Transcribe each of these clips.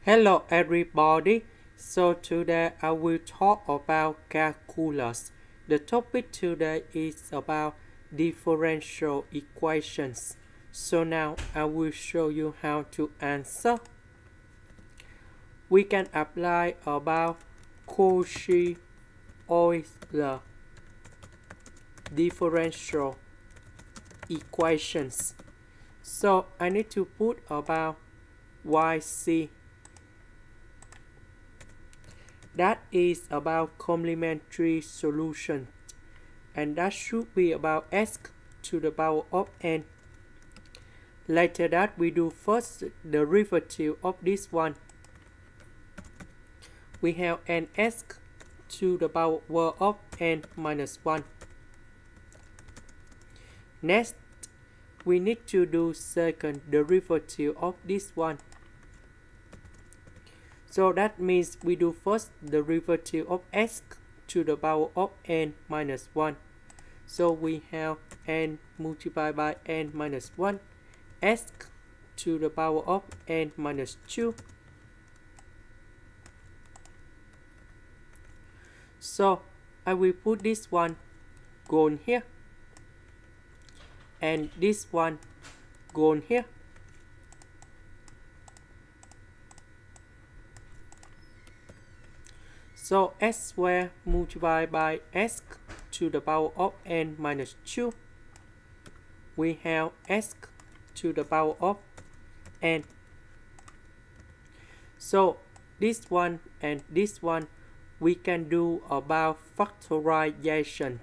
Hello everybody, so today I will talk about calculus. The topic today is about differential equations. So now I will show you how to answer. We can apply about Cauchy-Euler differential equations. So I need to put about yc. That is about complementary solution, and that should be about s to the power of n. Later that we do first the derivative of this one. We have ns to the power of n minus 1. Next, we need to do second derivative of this one. So that means we do first the derivative of s to the power of n minus 1. So we have n multiplied by n minus 1, s to the power of n minus 2. So I will put this one gone here, and this one gone here. So s squared multiplied by s to the power of n minus 2. We have s to the power of n. So this one and this one we can do about factorization.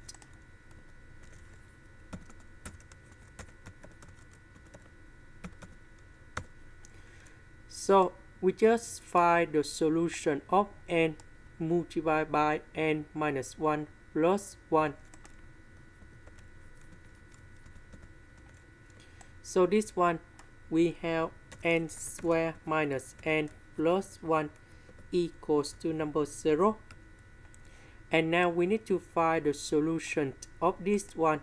So we just find the solution of n multiplied by n minus 1 plus 1. So this one we have n squared minus n plus 1 equals to number 0. And now we need to find the solution of this one.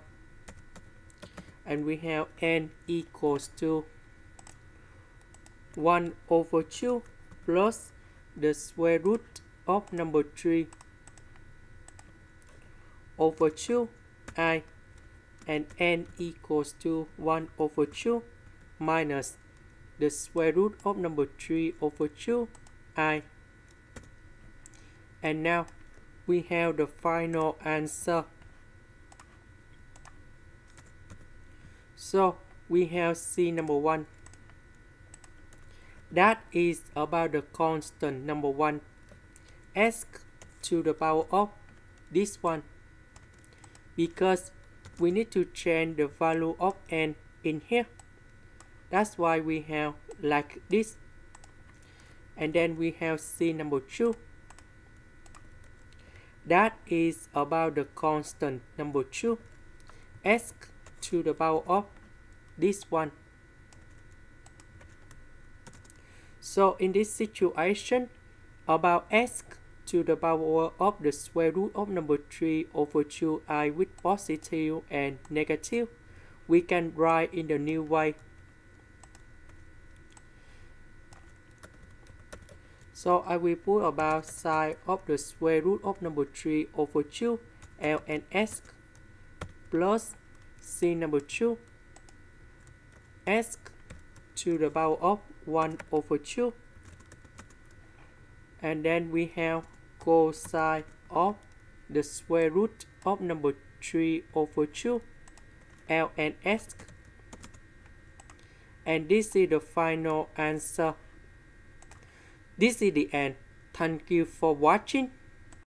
And we have n equals to 1 over 2 plus the square root of number 3 over 2i, and n equals to 1 over 2 minus the square root of number 3 over 2i. And now we have the final answer. So we have C number 1. That is about the constant number 1, s to the power of this one, because we need to change the value of n in here. That's why we have like this. And then we have C number 2. That is about the constant number 2, s to the power of this one. So in this situation, about s to the power of the square root of number 3 over 2i with positive and negative, we can write in the new way. So I will put about sine of the square root of number 3 over 2 ln(s) plus c number 2 s to the power of 1 over 2. And then we have cosine of the square root of number 3 over 2 ln(s). And this is the final answer. This is the end. Thank you for watching.